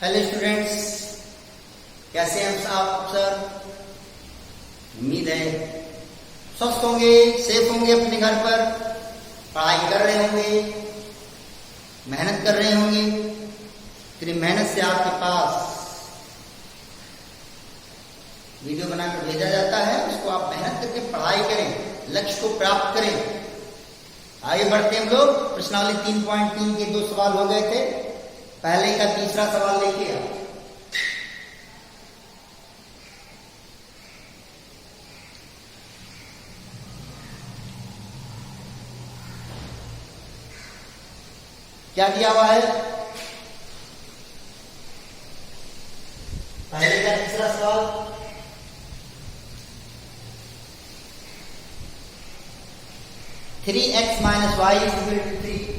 Hello students, कैसे हैं आप सर? उम्मीद है स्वस्थ होंगे, सेफ होंगे, अपने घर पर पढ़ाई कर रहे होंगे, मेहनत कर रहे होंगे। इतनी मेहनत से आपके पास वीडियो बनाकर भेजा जाता है, उसको आप मेहनत करके पढ़ाई करें, लक्ष्य को प्राप्त करें। आगे बढ़ते हम लोग। प्रश्नावली 3.3 के 2 सवाल हो गए थे, पहले का तीसरा सवाल लेके आओ। क्या दिया हुआ है? पहले का तीसरा सवाल, three x minus y is equal to 3।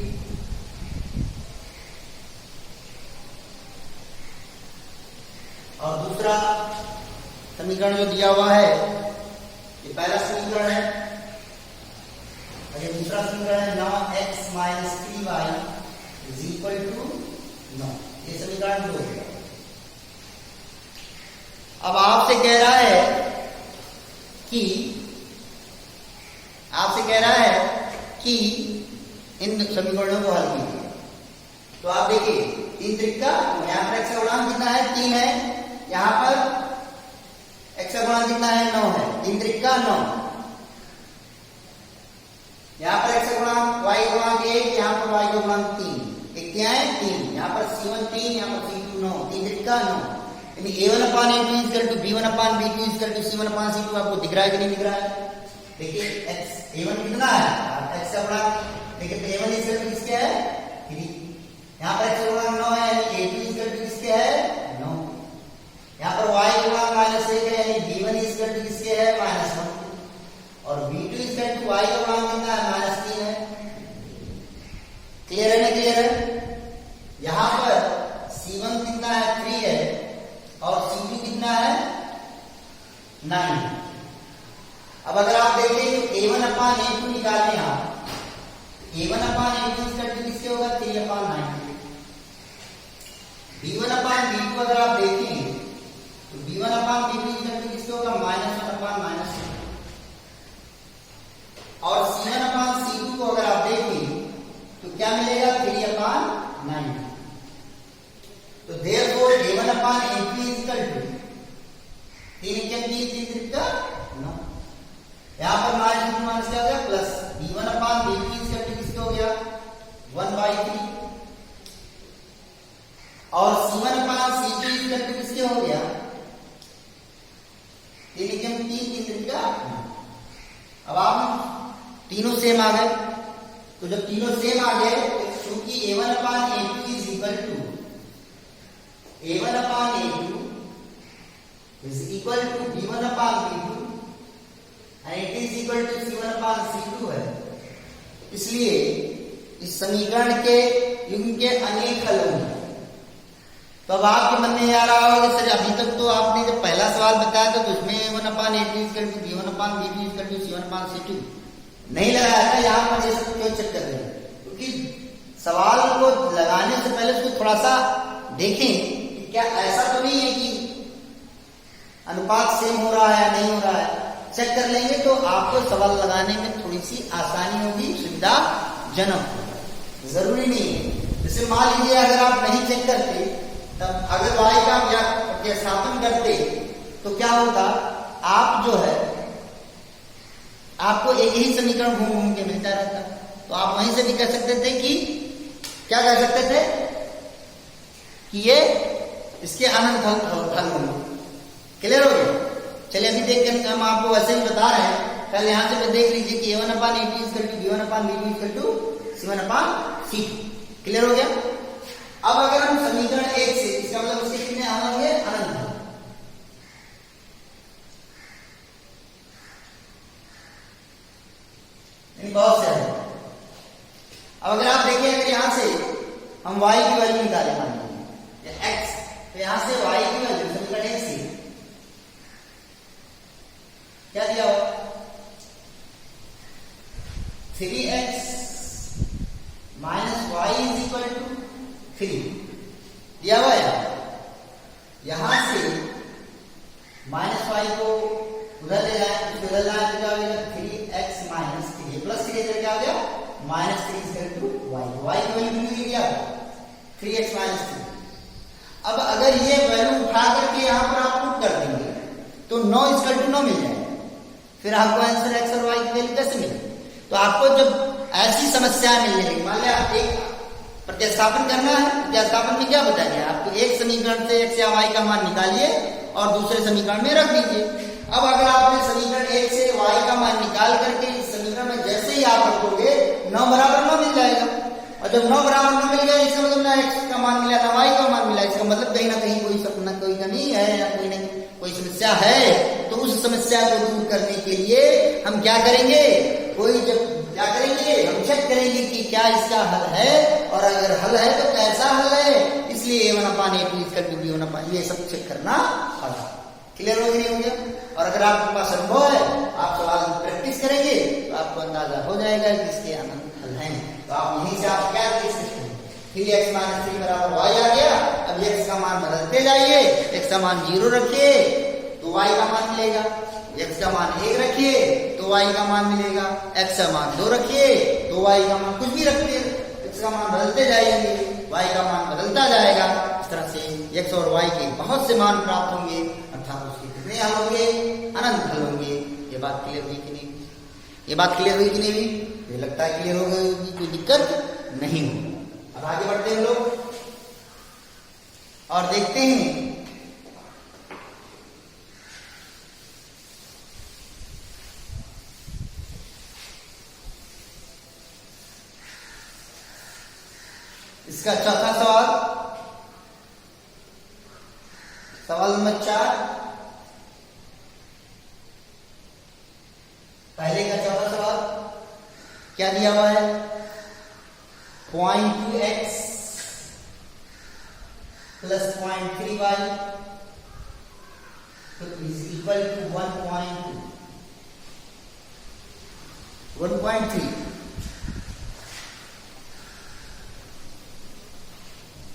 और दूसरा समीकरण जो दिया हुआ है, ये पहला समीकरण है और ये दूसरा समीकरण है 9x minus 3y is equal to 9। ये समीकरण 2 है। अब आपसे कह रहा है कि इन समीकरणों को हल कीजिए। तो आप देखिए, 3 त्रिका, यहाँ पर x का गुणांक कितना है? 3 है। यहाँ पर x का गुणांक कितना है? 9 है। 3 त्रिका 9। यहाँ पर x का गुणांक y का गुणांक 1, यहाँ पर y का गुणांक 3। एक क्या है? 3। यहाँ पर C1 3, यहाँ पर C2 9। 3 त्रिका 9। यानी A1/A2 equal to B1/B2 equal to C1/C2। आपको दिख रहा है कि नहीं दिख रहा है? देखिए A1 कितना है? x का गुणांक देखिए, तो A1 इक्वल टू किसके है? 3। यहाँ पर x का गुणांक 9 है, यानी A2 इक्वल टू किसके है? 9। यहाँ पर y का गुणांक -1 है, यानी B1 इक्वल टू किसके है? -1। और B2 इक्वल टू y का गुणांक कितना है? -3 है। क्लियर है ना? क्लियर है। यहाँ पर C1 कितना है? 3 है और C2 कितना है? 9 है। अब अगर आप देखें A1/A2 निकालें आप, A1/A2 इक्वल टू किसके होगा? 3/9। B1/B2 अगर आप देखें तो B1/B2 इक्वल टू किसके होगा? -1/-1। और C1/C2 को अगर आप देखें तो क्या मिलेगा? 3/9। तो therefore A1/A2 इक्वल टू 3 का 9। यहाँ पर माइनस क्या हो गया? प्लस। B1/B2 इक्वल टू किसके हो गया? 1/3। और C1/C2 इक्वल टू किसके हो गया? 3 का। अब आप तीनों सेम आ गए। तो जब तीनों सेम आ गए, क्योंकि A1/A2 is equal to A1/A2 is equal to B1/B2 and it is equal to C1/C2 है। इसलिए इस समीकरण के युग्म के अनेक हल होंगे। तो अब आपके मन में आ रहा होगा कि सर अभी तक तो आपने जब पहला सवाल बताया था तो उसमें A1/A2 equal to B1/B2 equal to C1/C2 नहीं लगाया था। यहाँ पर ये सब क्यों चेक कर रहे हैं? क्योंकि सवाल को लगाने से पहले उसको थोड़ा सा देखें कि क्या ऐसा तो नहीं है कि अनुपात सेम हो रहा है या नहीं हो रहा है। चेक कर लेंगे तो आपको सवाल लगाने में थोड़ी सी आसानी होगी, सुविधाजनक। जरूरी नहीं है। जैसे मान लीजिए अगर आप नहीं चेक करते, तब अगर y का प्रतिस्थापन करते तो क्या होता? आप जो है आपको एक ही समीकरण घूम घूम के मिलता रहता। तो आप वहीं से भी कह सकते थे कि क्या कह सकते थे कि ये इसके अनंत हल होंगे। क्लियर हो गया? चलिए अभी देख कर हम आपको वैसे ही बता रहे हैं। पहले यहां से देख लीजिए कि A1/A2 equal to B1/B2 equal to C1/C2। Clear हो गया? अब अगर हम समीकरण 1 से, इसका मतलब उसके कितने हल होंगे? अनंत। बहुत से है। अब अगर आप देखिए, अगर यहां से हम y की वैल्यू निकाले, मान लीजिए x, तो यहां से y की वैल्यू समीकरण 1 से क्या दिया हो? 3x minus y is equal to 3 दिया हुआ है। यहां से -y को उधर ले जाए, उधर लाए तो क्या हो जाएगा 3x माइनस 3 प्लस 3 इधर क्या हो गया -3 y, y की वैल्यू कितनी दिया 3x माइनस 3। अब अगर ये वैल्यू उठा करके यहाँ पर आप पुट कर देंगे तो 9 = 9 मिल जाएगा। फिर आपको आंसर x और y की वैल्यू कैसे मिलेगी? तो आपको जब ऐसी समस्या मिलने लगी, मान लिया आप एक प्रतिस्थापन करना है, प्रतिस्थापन में क्या बताया आपको एक समीकरण से x या y का मान निकालिए और दूसरे समीकरण में रख दीजिए। अब अगर आपने समीकरण 1 से y का मान निकाल करके इस समीकरण में जैसे ही आप रखोगे 9 बराबर 9 मिल जाएगा, और जब 9 बराबर 9 मिल गया इसका मतलब ना x का मान मिला ना y का मान मिला, इसका मतलब कहीं ना कहीं कोई सपना कोई कमी है या कोई समस्या है। तो उस समस्या को दूर करने के लिए हम क्या करेंगे, क्या करेंगे, हम चेक करेंगे कि क्या इसका हल है, और अगर हल है तो कैसा हल है। इसलिए a1/a2 ये सब चेक करना पड़ा। क्लियर हो नहीं हो गया? और अगर आपके पास अनुभव है, आप सवाल प्रैक्टिस करेंगे तो आपको अंदाजा हो जाएगा कि इसके अनंत हल हैं। तो आप यहीं से आप क्या देख सकते हैं, 3x माइनस 3 बराबर y आ गया। अब x का मान बदलते जाइए, x का मान 0 रखिए तो y का मान मिलेगा, x का मान 1 रखिए तो y का मान मिलेगा, x का मान 2 रखिए तो y का मान कुछ भी रखिए, x का मान बदलते जाएंगे, y का मान बदलता जाएगा। इस तरह से x और y के बहुत से मान प्राप्त होंगे, अर्थात उसके कितने हल होंगे, अनंत हल होंगे। ये बात क्लियर हुई कि नहीं? ये बात क्लियर हुई कि नहीं हुई? ये लगता है क्लियर हो गई, कोई दिक्कत नहीं होगी। अब आगे बढ़ते हैं लोग और देखते हैं इसका चौथा सवाल, सवाल नंबर 4। पहले का चौथा सवाल क्या दिया हुआ है, 0.2x plus 0.3y is equal to 1.3।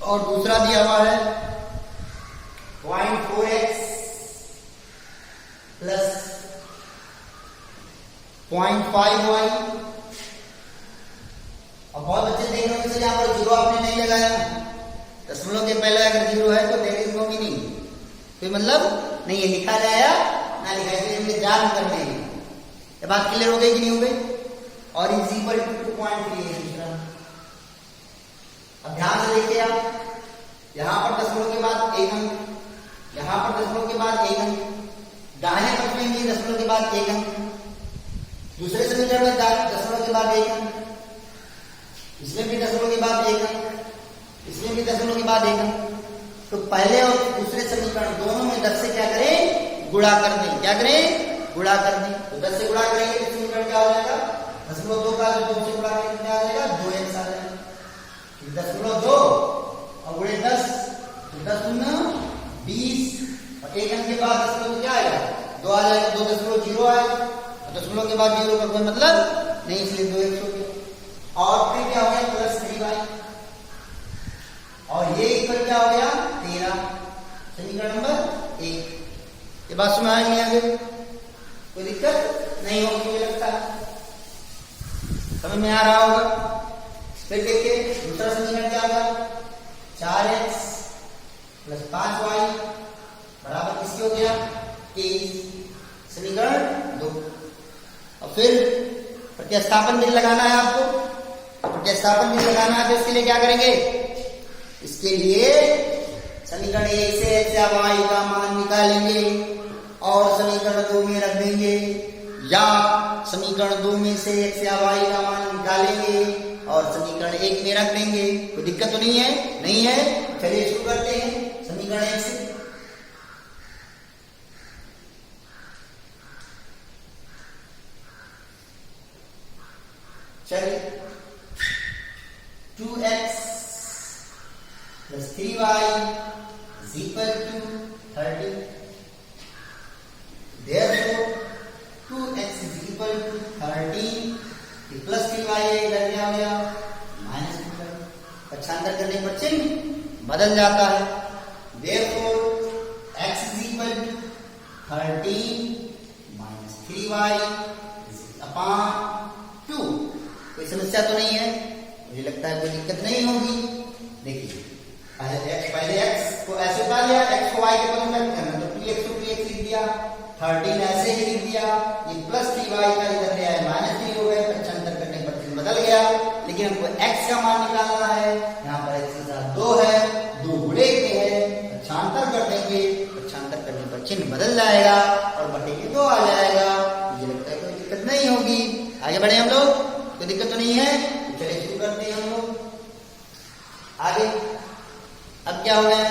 और दूसरा दिया हुआ है 0.4x प्लस 0.5y। और बहुत अच्छे देख रहे हो यहाँ पर 0 आपने नहीं लगाया, दशमलव के पहले अगर 0 है तो देयर इज नो मीनिंग, कोई मतलब नहीं है, लिखा जाएगा ना लिखा जाए, हमने जान करने हैं। ये बात क्लियर हो गई कि नहीं हो गई? और इज इक्वल टू 2.3 है दूसरा। अब ध्यान से देखिए आप, यहां पर दशमलव के बाद 1 अंक, यहां पर दशमलव के बाद 1 अंक, दाहिने पक्ष में भी दशमलव के बाद 1 अंक, दूसरे समीकरण में दशमलव के बाद 1 अंक, इसमें भी दशमलव के बाद 1 अंक, इसमें भी दशमलव के बाद 1 अंक। तो पहले और दूसरे समीकरण दोनों में 10 से क्या करें, गुणा कर दें। क्या करें, गुणा कर दें। तो 10 से गुणा करेंगे तो समीकरण क्या हो जाएगा, 0.2 का 2 से गुणा करेंगे क्या आ जाएगा, 2x आ जाएगा। 0.2 और गुणे 10 तो 10 गुना 20, और 1 अंक के बाद 10 क्या आएगा, 2 आ जाएगा, 2.0 आएगा, और दशमलव के बाद 0 का कोई मतलब नहीं, इसलिए 2x हो गया। और फिर क्या हो गया, प्लस 3y, और ये इक्वल क्या हो गया 13। समीकरण नंबर 1। ये बात समझ में नहीं आ गई, कोई दिक्कत नहीं होगी मुझे लगता है, समझ में आ रहा होगा। फिर देखिए दूसरा समीकरण क्या होगा, 4x प्लस 5y बराबर किसके हो गया, 23। समीकरण 2। और फिर प्रतिस्थापन भी लगाना है आपको, प्रतिस्थापन भी लगाना है तो इसके लिए क्या करेंगे, इसके लिए समीकरण 1 से x या y का मान निकालेंगे और समीकरण 2 में रख देंगे, या समीकरण 2 में से x या y का मान निकालेंगे और समीकरण 1 में रख देंगे। कोई दिक्कत तो नहीं है? नहीं है। चलिए शुरू करते हैं समीकरण 1 से। चलिए 2x plus 3y is equal to 30. Therefore 2x is equal to 13. Plus 3y इधर क्या हो गया, माइनस 2। पक्षांतर करने पर चिन्ह बदल जाता है। Therefore 13 minus 3y upon 2। कोई समस्या तो नहीं है? मुझे लगता है कोई दिक्कत नहीं होगी। देखिए पहले x को ऐसे उठा लिया, x को y के पद में रखना तो 2x को 2x लिख दिया, 13 ऐसे ही लिख दिया, ये प्लस 3y का इधर ले आए माइनस 3 हो गए, पक्षांतर करने पर चिन्ह बदल गया। लेकिन हमको x का मान निकालना है, यहाँ पर x के साथ 2 है, 2 गुणे के है, पक्षांतर कर देंगे, पक्षांतर करने पर चिन्ह बदल जाएगा और बटे के 2 आ जाएगा। मुझे लगता है कोई दिक्कत नहीं होगी। आगे बढ़े हम लोग, कोई दिक्कत तो नहीं है? चलिए शुरू करते हैं हम लोग आगे। अब क्या हो गया?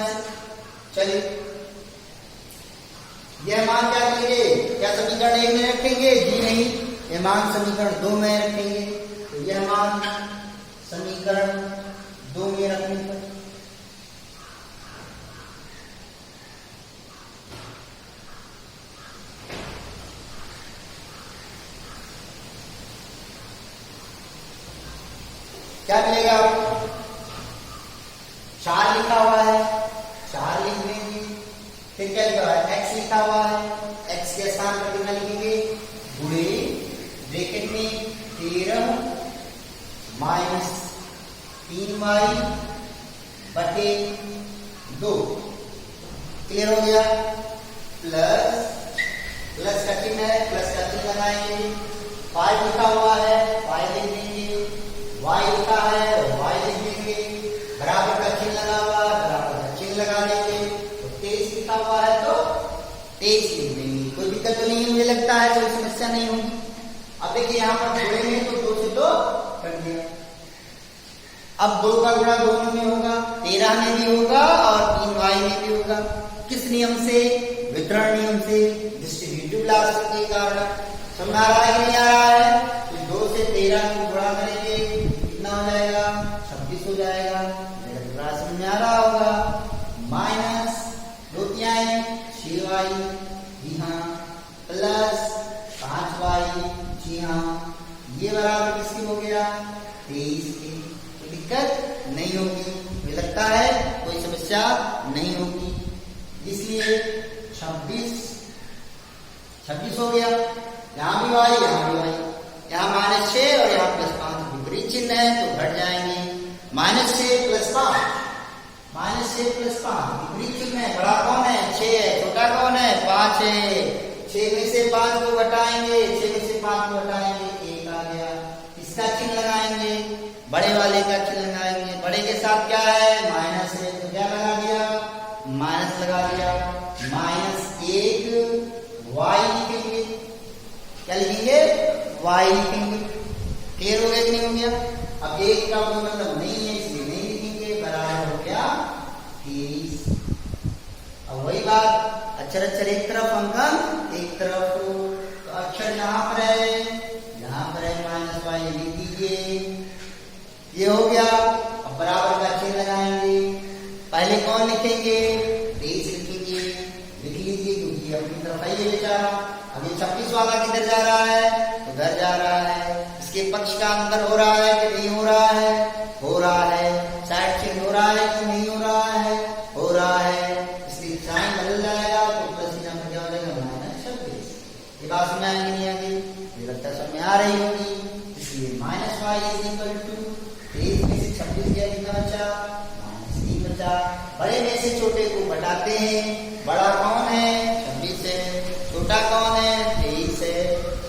चलिए यह मान क्या करेंगे? क्या समीकरण 1 में रखेंगे? जी नहीं, यह मान समीकरण 2 में रखेंगे। तो यह मान समीकरण 2 में रखने पर क्या मिलेगा आपको? 4 लिखा हुआ है, 4 लिख देंगे। फिर क्या लिखा हुआ है? x लिखा हुआ है, x के स्थान पर कितना लिखेंगे? गुणे ब्रैकेट में 13 माइनस 3y बटे 2। क्लियर हो गया? प्लस प्लस का चिन्ह है, प्लस का चिन्ह लगाएंगे। 5 लिखा हुआ है, 5 लिख देंगे। y लिखा है, y लिख देंगे। बराबर का चिन्ह लगा हुआ है, बराबर का चिन्ह लगा देंगे। तो 23 लिखा हुआ है तो 23 लिख देंगे। कोई दिक्कत तो नहीं, मुझे लगता है कोई समस्या नहीं होगी। अब देखिए यहाँ पर जोड़ेंगे तो 2 से तो कट गया। अब 2 का गुणा दोनों में होगा, 13 में भी होगा और 3y में भी होगा। किस नियम से? वितरण नियम से, डिस्ट्रीब्यूटिव लॉस के कारण। समझ आ रहा है कि नहीं आ रहा है? तो 2 से 13 को गुणा करेंगे, कितना हो जाएगा? 26 हो जाएगा। मेरा पूरा समझ में आ रहा होगा। माइनस 2 तिहाई 6y, जी हाँ, प्लस 5y, जी हाँ, ये बराबर किसकी हो गया? 23 की। कोई दिक्कत नहीं होगी, मुझे लगता है कोई समस्या नहीं होगी। इसलिए 26 हो गया। यहाँ भी y, यहाँ भी y, यहाँ -6 और यहाँ +5 विपरीत चिन्ह है तो घट जाएंगे। -6 + 5, -6 + 5 विपरीत चिन्ह है। बड़ा कौन है? 6 है। छोटा कौन है? 5 है। 6 में से 5 को घटाएंगे, 6 में से 5 को घटाएंगे, 1 आ गया। इसका चिन्ह लगाएंगे, बड़े वाले का चिन्ह लगाएंगे। बड़े के साथ क्या है? माइनस है तो क्या लगा दिया? माइनस लगा दिया। -1 y लिखेंगे। क्या लिखेंगे? y लिखेंगे। क्लियर हो गया कि नहीं हो गया? अब 1 का कोई मतलब नहीं है इसलिए नहीं लिखेंगे। बराबर हो गया 23। अब वही बात, अक्षर अक्षर एक तरफ, अंकन एक तरफ। तो अक्षर यहाँ पर है, यहाँ पर है -y लिख दीजिए। ये हो गया। अब बराबर का चिन्ह लगाएंगे। पहले कौन लिखेंगे? 23 लिखेंगे। लिख लीजिए क्योंकि अपनी तरफ है ये बेचारा। अब ये 26 वाला किधर जा रहा है? उधर जा रहा है। इसके पक्ष का अंतर हो रहा है कि नहीं हो रहा है? हो रहा है। साइड चेंज हो रहा है कि नहीं हो रहा है? हो रहा है। इसलिए साइन बदल जाएगा तो प्लस की नंबर क्या हो जाएगा? -26। ये बात समझ आएगी नहीं आएगी? मुझे लगता है समझ में आ रही होगी। इसलिए -y = 23 में से 26 गया, कितना बचा? -3 बचा। बड़े में से छोटे को घटाते हैं। बड़ा कौन है? 26 है। छोटा कौन है? 23 है।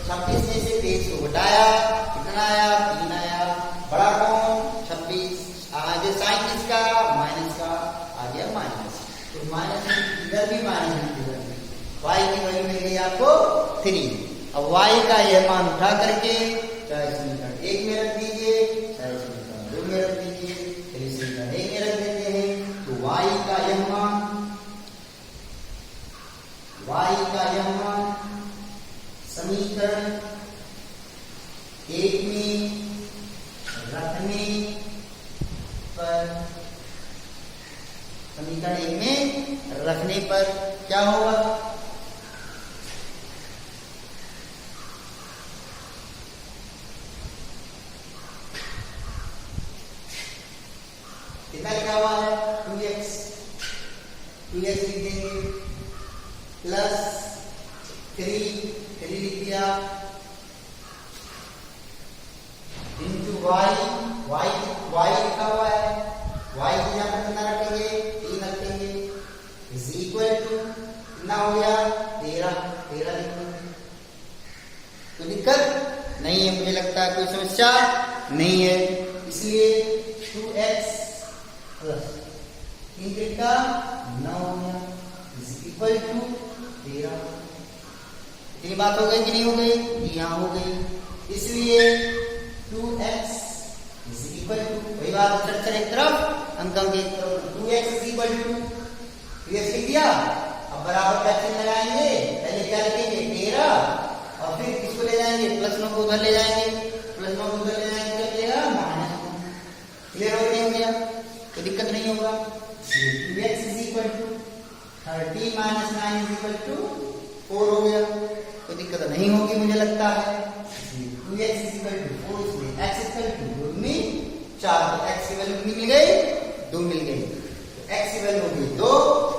26 में से 23 को घटाया, कितना आया? 3 आया। बड़ा कौन? 26। आगे साइन किसका? माइनस का आ गया माइनस। तो माइनस इधर भी माइनस, इधर भी। y की वैल्यू मिल गई आपको 3। अब y का यह मान उठा करके चाहे समीकरण 1 में रख दीजिए, चाहे समीकरण 2 में रख दीजिए, फिर समीकरण 1 में रख देते हैं। तो y का यह मान समीकरण 1 में रखने पर, समीकरण 1 में रखने पर क्या होगा? कितना लिखा हुआ है? 2x लिख देंगे प्लस 3 लिख दिया इंटू y लिखा हुआ है, y की यहाँ पर कितना रखेंगे 3 रखेंगे, इज इक्वल टू कितना हो गया 13 लिखेंगे। तो दिक्कत नहीं है, मुझे लगता है कोई समस्या नहीं है। इसलिए 2x प्लस 3 का 9 इज इक्वल टू 13। इतनी बात हो गई कि नहीं हो गई? यहाँ हो गई। इसलिए 2x इज इक्वल टू, वही बात स्ट्रक्चर एक तरफ अंकम की एक तरफ, 2x is equal to 2x लिख दिया। अब बराबर का चिन्ह लगाएंगे, पहले क्या लिखेंगे 13 और फिर किसको ले जाएंगे प्लस 9 को उधर ले जाएंगे, प्लस 9 को उधर ले जाएंगे तो मिलेगा -9। क्लियर हो गया? हो गया तो दिक्कत नहीं होगा। 2x is equal to 13 - 9 is equal to 4 हो गया, तो दिक्कत नहीं होगी मुझे लगता है। 2x इज इक्वल टू 4, इसलिए x इज इक्वल टू 2 दूनी 4, तो x की वैल्यू कितनी मिल गई 2 मिल गई, तो x की वैल्यू हो गई 2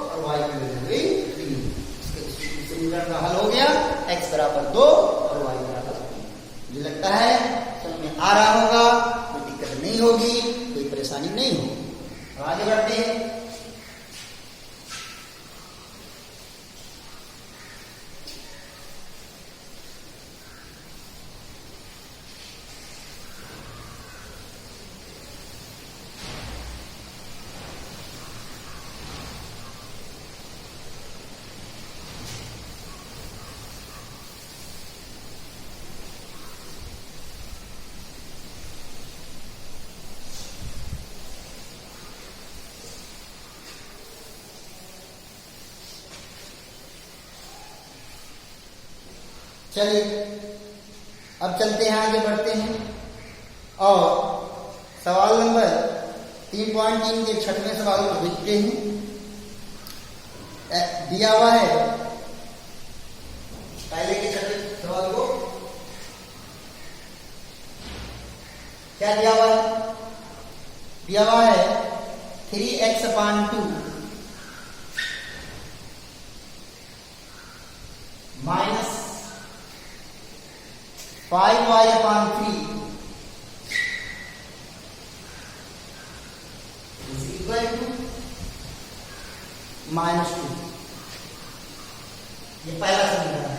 और y की वैल्यू हो गई 3। इसके समीकरण का हल हो गया, x बराबर 2 और y बराबर 3। मुझे लगता है समझ में आ रहा होगा, कोई दिक्कत नहीं होगी, कोई परेशानी नहीं होगी। तो आगे बढ़ते हैं। चलिए अब चलते हैं, आगे बढ़ते हैं और सवाल नंबर 3.3 के 6वें सवाल को देखते हैं। दिया हुआ है पहले के 6वें सवाल को, क्या दिया हुआ है? दिया हुआ है 3x/2 minus 5y/3 is equal to -2। ये पहला समीकरण है।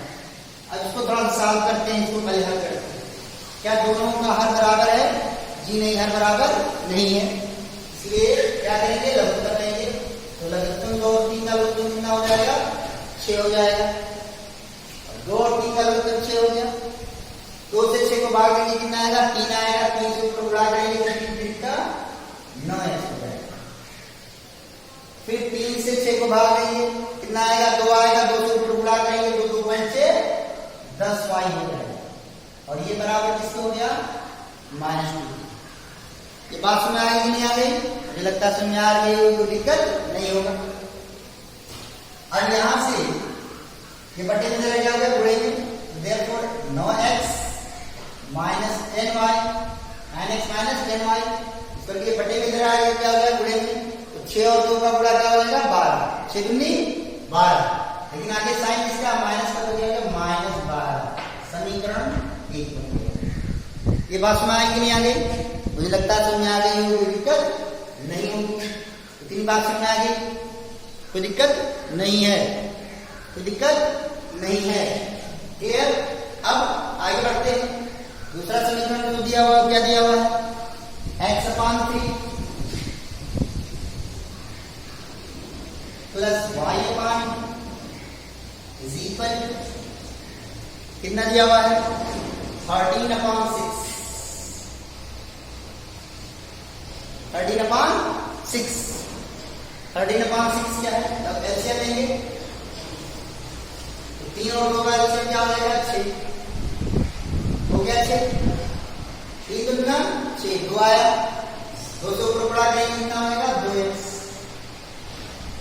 अब इसको थोड़ा सॉल्व करते हैं, इसको पहले हल करते हैं। क्या दोनों का हर बराबर है? जी नहीं, हर बराबर नहीं है, इसलिए क्या करेंगे लघुत्तम करेंगे। तो लघुत्तम 2 और 3 का लघुत्तम कितना हो जाएगा 6 हो जाएगा, 2 और 3 का लघुत्तम 6 हो गया। 2 से 6 को भाग देंगे कितना आएगा 3 आएगा, 3 से ऊपर उड़ा करेंगे तो 3 का 9x हो जाएगा। फिर 3 से 6 को भाग देंगे कितना आएगा 2 आएगा, 2 से ऊपर उड़ा करेंगे तो 2 5 6 10y हो जाएगा, और ये बराबर किसको हो गया -2। ये बात समझ आ गई कि नहीं आ गई? मुझे लगता है समझ आ गई, कोई दिक्कत नहीं होगा। अब यहां से ये बटे में रह जाओगे गुणेंगे, therefore 9x minus 10y 9x minus 10y, इसको लिए बटे में इधर आएगा, क्या हो गया गुणे में, तो 6 और 2 का गुणा क्या हो जाएगा 12, 6 दूनी 12, लेकिन आगे साइन इसका माइनस का हो जाएगा -12, समीकरण 1 बन गया। ये बात समझ आई कि नहीं आ गई? मुझे लगता है समझ आ गई होगी, कोई दिक्कत नहीं होगी। इतनी बात समझ आ गई, कोई दिक्कत नहीं है, कोई दिक्कत नहीं है। क्लियर? अब आगे बढ़ते हैं। दूसरा समीकरण जो दिया हुआ क्या दिया हुआ है x/3 plus y/, is equal कितना दिया हुआ है 13/6 13/6 क्या है? अब एलसीएम लेंगे तो 3 और 2 का एलसीएम क्या हो जाएगा 6 हो गया। 6 3 दूना 6, 2 आया, 2 से ऊपर बड़ा करेंगे कितना होगा 2x,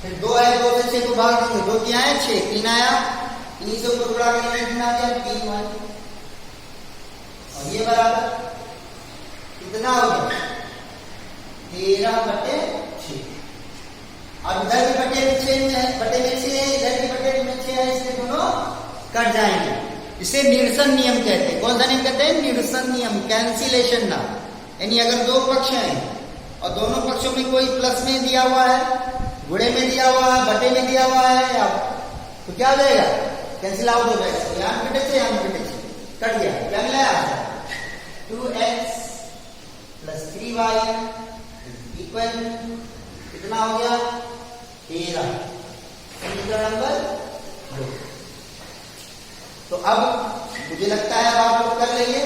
फिर 2 है 2 से 6 को भाग देंगे, 2 क्या है 6, 3 आया, 3 से ऊपर बड़ा करेंगे कितना आ गया 3y, और ये बराबर कितना हो गया 13/6। अब इधर की बटे में 6 है, इधर की बटे में 6 है, इसलिए दोनों कट जाएंगे। इसे निरसन नियम कहते हैं। कौन सा नियम कहते हैं? निरसन नियम, कैंसिलेशन ना। यानी अगर दो पक्ष हैं और दोनों पक्षों में कोई प्लस में दिया हुआ है, गुणे में दिया हुआ है, बटे में दिया हुआ है, तो क्या हो जाएगा? कैंसिल आउट हो जाएगा। यहाँ कटे थे, यहाँ कटे थे, कट गया। क्या मिला? 2x प्लस 3y इक्वल कितना हो गया? 13। समीकरण नंबर 2। तो अब मुझे लगता है अब आप लोग कर लेंगे।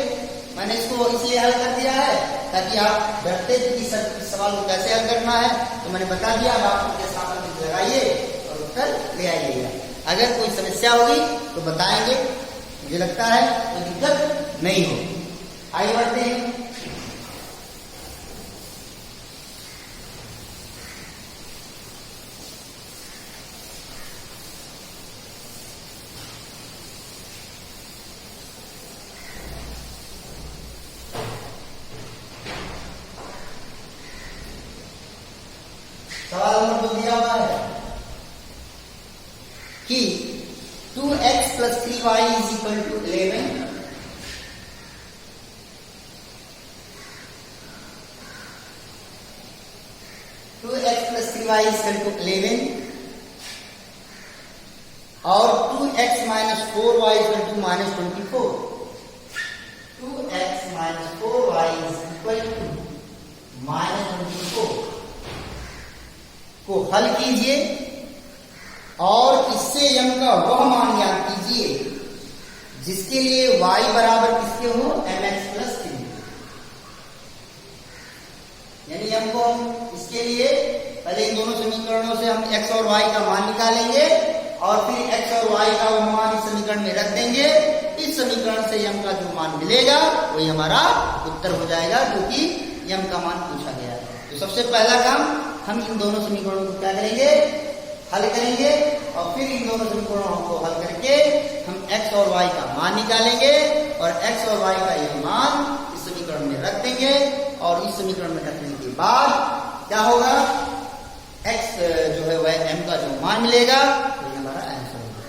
मैंने इसको इसलिए हल कर दिया है ताकि आप डरते थे कि इस सवाल को कैसे हल करना है, तो मैंने बता दिया। अब आप उसके साथ लगाइए और उत्तर ले आइएगा। अगर कोई समस्या होगी तो बताएंगे, मुझे लगता है कोई दिक्कत नहीं होगी। आगे बढ़ते हैं। सवाल नंबर 2 दिया हुआ है कि 2x plus 3y is equal to 11। 2x plus 3y is equal to 11 और 2x minus 4y is equal to minus 24। 2x minus 4y is equal to minus 24 को हल कीजिए और इससे यम का वह मान ज्ञात कीजिए जिसके लिए y बराबर किसके हो? mx plus 3। यानी हमको इसके लिए पहले इन दोनों समीकरणों से हम x और y का मान निकालेंगे और फिर x और y का वह मान इस समीकरण में रख देंगे। इस समीकरण से यम का जो मान मिलेगा वही हमारा उत्तर हो जाएगा, क्योंकि यम का मान पूछा गया है। तो सबसे पहला काम, हम इन दोनों समीकरणों को क्या करेंगे? हल करेंगे और फिर इन दोनों समीकरणों को हल करके हम x और y का मान निकालेंगे और x और y का यह मान इस समीकरण में रख देंगे और इस समीकरण में रखने के बाद क्या होगा? x जो है वह m का जो मान मिलेगा तो ये हमारा आंसर होगा।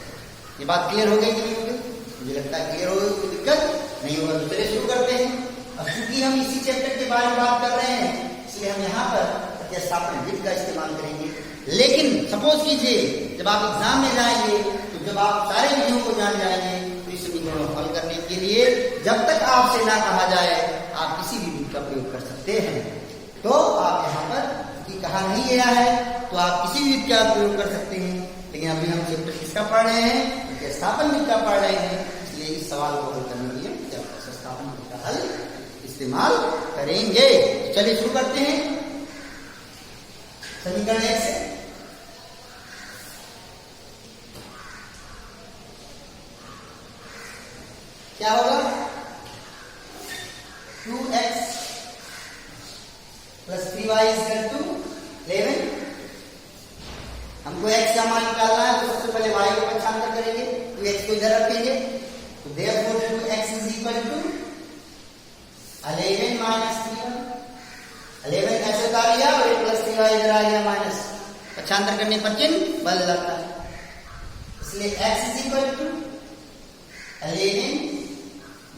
ये बात क्लियर हो गई कि नहीं हो गई? मुझे लगता है क्लियर हो गई, कोई दिक्कत नहीं होगा। तो चलिए शुरू करते हैं। अब चूंकि हम इसी चैप्टर के बारे में बात कर रहे हैं इसलिए हम यहाँ पर प्रतिस्थापन विधि का इस्तेमाल करेंगे। लेकिन सपोज कीजिए जब आप एग्जाम में जाएंगे तो जब आप सारे विधियों को जान जाएंगे तो इस समीकरणों को हल करने के लिए जब तक आपसे ना कहा जाए आप किसी भी विधि का प्रयोग कर सकते हैं। तो आप यहाँ पर कि कहा नहीं गया है तो आप किसी भी विधि का प्रयोग कर सकते हैं। लेकिन अभी हम चैप्टर किसका पढ़ रहे हैं? प्रतिस्थापन विधि का पढ़ रहे हैं, इसलिए इस सवाल को हल करने के लिए प्रतिस्थापन विधि का हल इस्तेमाल करेंगे। चलिए शुरू करते हैं। समीकरण 1 से क्या होगा? 2x plus 3y is equal to 11। हमको x का मान निकालना है तो सबसे पहले y को पक्षांतर करेंगे, तो x को इधर रखेंगे। तो therefore 2x is equal to 11 minus 3y। 11 ऐसे उतार लिया और प्लस 3y इधर आ गया माइनस। पक्षांतर करने पर चिन्ह बदल जाता है, इसलिए x is equal to 11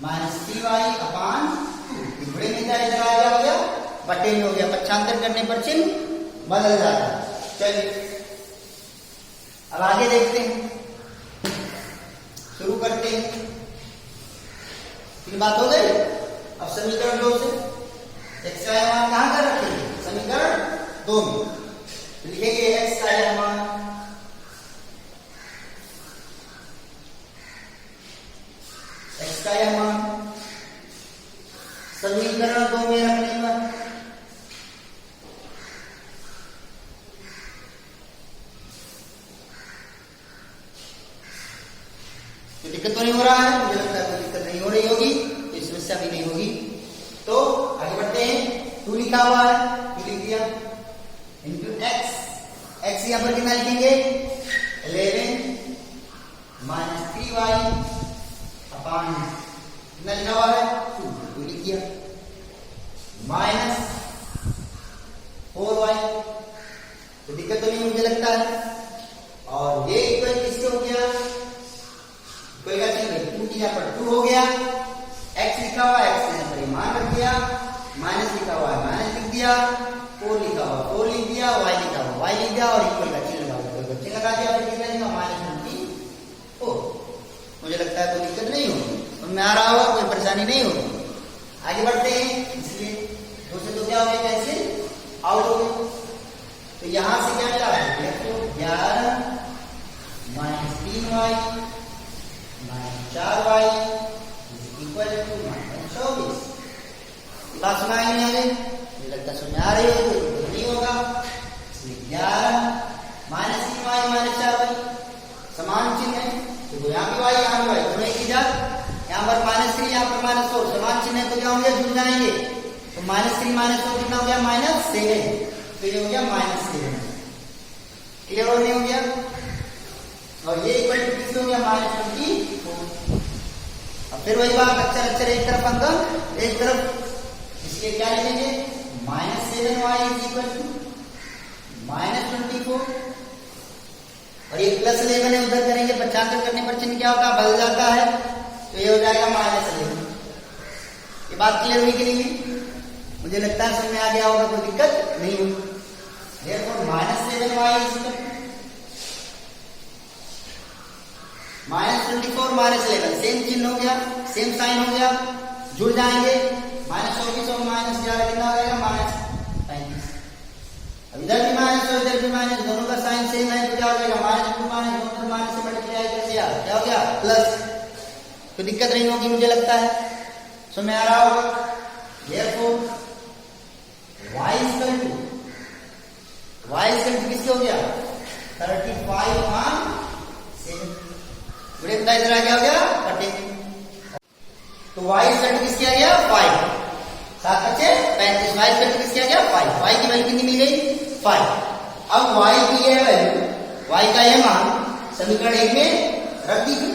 minus 3y upon 2। गुणे में इधर आ गया, बटे में हो गया। पक्षांतर करने पर चिन्ह बदल जाता है। चलिए अब आगे देखते हैं, शुरू करते हैं। फिर बात हो गई। अब समीकरण 2 से x का मान कहां कर रखेंगे? समीकरण 2 में लिखेंगे x का मान समीकरण 2 में रखने पर तो दिक्कत तो नहीं हो रहा है, मुझे लगता है कोई दिक्कत नहीं हो रही होगी, कोई समस्या भी नहीं होगी। तो आगे बढ़ते हैं। 2 लिखा हुआ है, 2 लिख दिया इंटू x। x यहां पर कितना लिखेंगे? 11 माइनस 3y अपान कितना लिखा हुआ है? 2 लिख दिया माइनस 4y। तो दिक्कत तो नहीं मुझे लगता है। और ये इक्वल किससे हो गया? इक्वल दिया और इक्वल का चिन्ह लगा दिया, फिर कितना देगा -24। मुझे लगता है कोई दिक्कत नहीं होगी, समझ में आ रहा होगा, कोई परेशानी नहीं होगी। आगे बढ़ते हैं, इसलिए 2 से 2 क्या हो गया, कैंसिल आउट हो गया। तो यहां से क्या मिला है, देखो 11 -3y -4y इक्वल टू -24। बात सुना ही नहीं आ रही, मुझे लगता समझ आ रही हो, तो नहीं होगा। 11 -3y -4y समान चिन्ह है, तो यहाँ भी y यहाँ भी y दोनों एक ही जात। यहाँ पर -3 यहाँ पर -4 समान चिन्ह है, तो क्या होंगे, जुड़ जाएंगे। तो -3 -4 कितना हो गया, -7। तो ये हो गया -7। क्लियर और नहीं हो गया। और ये इक्वल टू किससे हो गया, -24। अब फिर वही बात, अक्षर एक तरफ अंकन एक तरफ, इसलिए क्या लिखेंगे, -7y इक्वल टू -24। और ये +11 है, उधर करेंगे 75 करने पर चिन्ह क्या होता है, बदल जाता है, तो ये हो जाएगा -11। ये बात क्लियर हुई कि नहीं हुई, मुझे लगता है समझ में आ गया होगा, कोई दिक्कत नहीं हुई। therefore -7y equal to -24 -11 same चिन्ह हो गया, सेम साइन हो गया, जुड़ जाएंगे। -24 और -11 कितना हो जाएगा, -35। अब इधर भी माइनस और इधर भी माइनस, दोनों का साइन सेम है, तो क्या हो जाएगा, -2 दोनों माइनस से मल्टीप्लाई कर दिया, क्या हो गया, प्लस। तो दिक्कत नहीं होगी मुझे लगता है, समझ में आ रहा होगा। therefore y इक्वल टू किसके हो गया, 35/7। बड़े बता इधर आ गया, हो गया कटेंगे। तो y इक्वल टू किसके आ गया, 5। 7 बचे 35, y इक्वल टू किसके आ गया, 5। y की वैल्यू कितनी मिल गई, 5। अब y की ये वैल्यू, y का यह मान समीकरण 1 में रख दीजिए।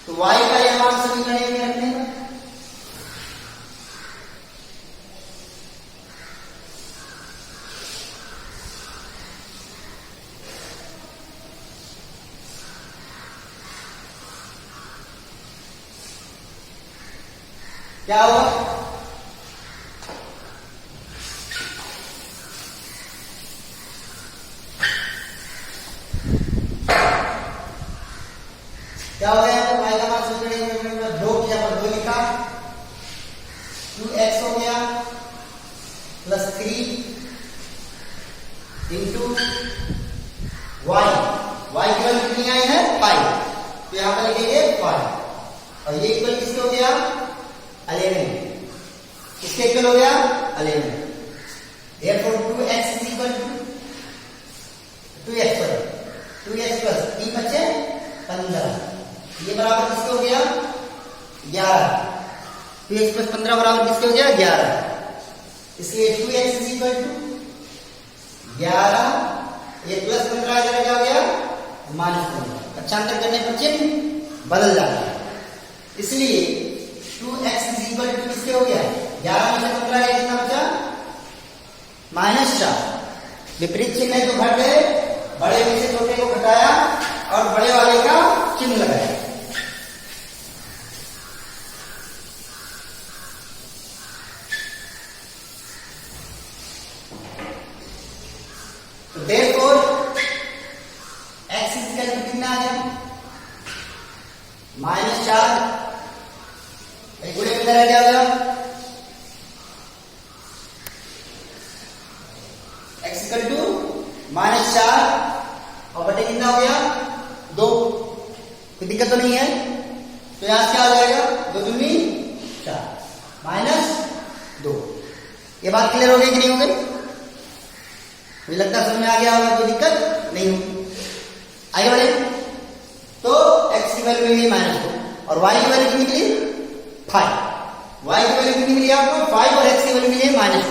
तो y का यह मान समीकरण 1 में रखने का, क्या होगा, क्या हो गया, y का मान समीकरण 2 किया पर 2 लिखा, 2x हो गया +3 इंटू y की वैल्यू कितनी आई है, 5। तो यहां पर लिखेंगे 5। और ये इक्वल किसके हो गया, 11। किसके इक्वल हो गया, 11। therefore 2x is equal to 2x plus 3 बचे 15, ये बराबर किसके हो गया, 11। 2x प्लस 15 बराबर किसके हो गया, 11। इसलिए 2x is equal to 11, ये प्लस 15 इधर क्या हो गया, -15। पक्षांतर करने पर चिन्ह बदल जाता है, इसलिए 2x is equal to किसके हो गया, 11 में से 15 गया, कितना बचा, -4। विपरीत चिन्ह है तो घट गए, बड़े में से छोटे को घटाया और बड़े वाले का चिन्ह लगाया। तो therefore x is equal to कितना आ गया, -4। गुणे में तरह क्या होगा, x इक्वल टू -4 और बटे कितना हो गया, 2। कोई दिक्कत तो नहीं है, तो यहां क्या हो जाएगा, 2 दूनी 4 -2। ये बात क्लियर हो गई कि नहीं हो गई, मुझे लगता है समझ में आ गया होगा, कोई दिक्कत नहीं होगी। आगे बढ़े, तो x की वैल्यू मिली -2 और y की वैल्यू कितनी मिली, 5। y की वैल्यू कितनी मिली आपको, 5 और x की वैल्यू मिली -2।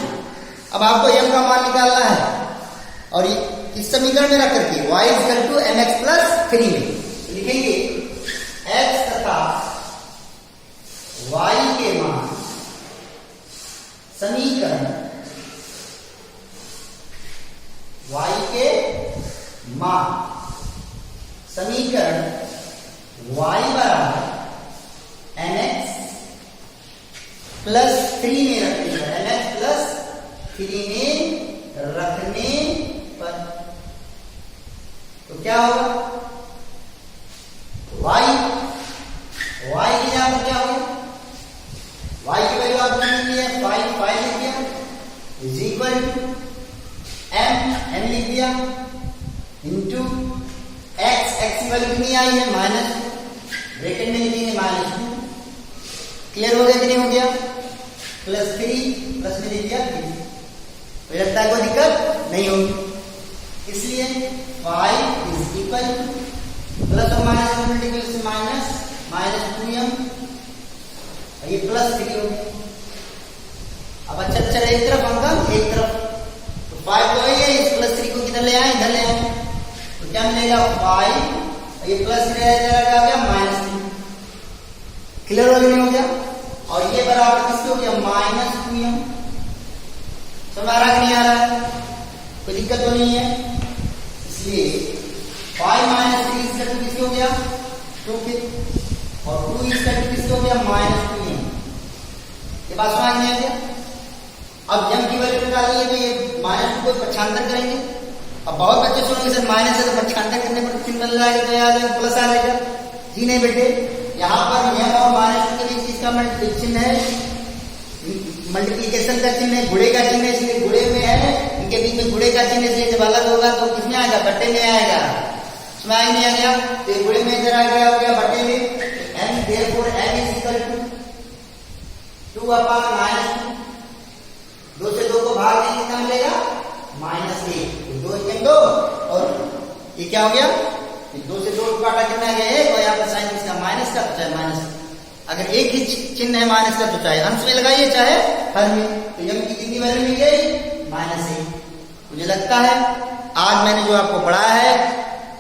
अब आपको m का मान निकालना है और इस समीकरण में रख करके y equal to mx plus 3 में लिखेंगे x तथा y के मान समीकरण, y के मान समीकरण y बराबर mx प्लस 3 में रखने पर, mx प्लस 3 में रखने पर तो क्या होगा, y की यहां पर क्या हो गया, y की वैल्यू आपने लिख लिया 5 लिख दिया इज इक्वल टू m लिख दिया इंटू x की वैल्यू कितनी आई है माइनस, ब्रैकेट में लिखेंगे -2, क्लियर हो गया कि नहीं हो गया, +3 प्लस में लिख दिया 3, मुझे लगता है कोई दिक्कत नहीं होगी। इसलिए 5 इज इक्वल टू प्लस और माइनस मल्टीपल से -2m, ये +3 हो गया। अब अच्छा एक तरफ अंकल एक तरफ, तो 5 तो है, इस +3 को किधर ले आए, इधर ले आए, तो क्या मिलेगा 5, ये प्लस रहेगा -3, क्लियर हो गया नहीं हो गया, और ये बराबर किसके हो गया -2m, समझ आ रहा कि नहीं आ रहा, कोई दिक्कत तो नहीं है। इसलिए 5 - 3 इसका किसके हो गया 2 के, और 2 इसका किसके हो गया -2m, ये बात समझ में आ गया। अब m की वैल्यू निकालनी है तो ये -2 को पक्षांतर करेंगे। अब बहुत बच्चे सुनेंगे सर माइनस है तो पक्षांतर करने पर चिन्ह बदल जाएगा, तो आ जाएगा प्लस आ जाएगा, जी नहीं बेटे, यहाँ पर m और -2 के बीच इसका चिन्ह है, मल्टीप्लिकेशन का चिन्ह है, गुणे का चिन्ह है, इसलिए गुणे में है, इनके बीच में गुणे का चिन्ह, इसलिए जब अलग होगा तो किसमें आएगा, बट्टे में आएगा, इसमें आ नहीं आ गया, तो ये गुणे में इधर आ गया, हो गया बट्टे में, m therefore m is equal to 2/-2, 2 से 2 को भाग देंगे कितना मिलेगा -1, 2 1 2, और ये क्या हो गया, 2 से 2 काटा कितना गया है, और यहाँ पर साइन इसका माइनस का, तो चाहे माइनस, अगर एक ही चिन्ह है माइनस का तो चाहे अंश में लगाइए चाहे हर में, तो m की कितनी वैल्यू मिल गई -1। मुझे लगता है आज मैंने जो आपको पढ़ाया है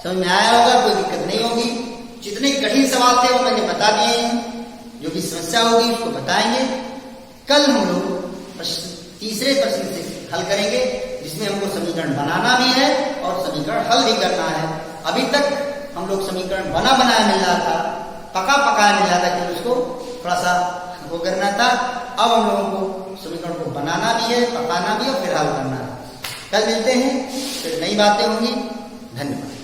समझ में आया होगा, कोई दिक्कत नहीं होगी। जितने कठिन सवाल थे वो मैंने बता दिए हैं, जो भी समस्या होगी उसको बताएंगे। कल हम लोग तीसरे प्रश्न से हल करेंगे, जिसमें हमको समीकरण बनाना भी है और समीकरण हल भी करना है। अभी तक हम लोग समीकरण बना बनाया मिल रहा था, पका पकाया मिल रहा था कि उसको थोड़ा सा वो करना था। अब हम लोगों को समीकरण को बनाना भी है, पकाना भी और फिर हल करना है। कल मिलते हैं, फिर नई बातें होंगी। धन्यवाद।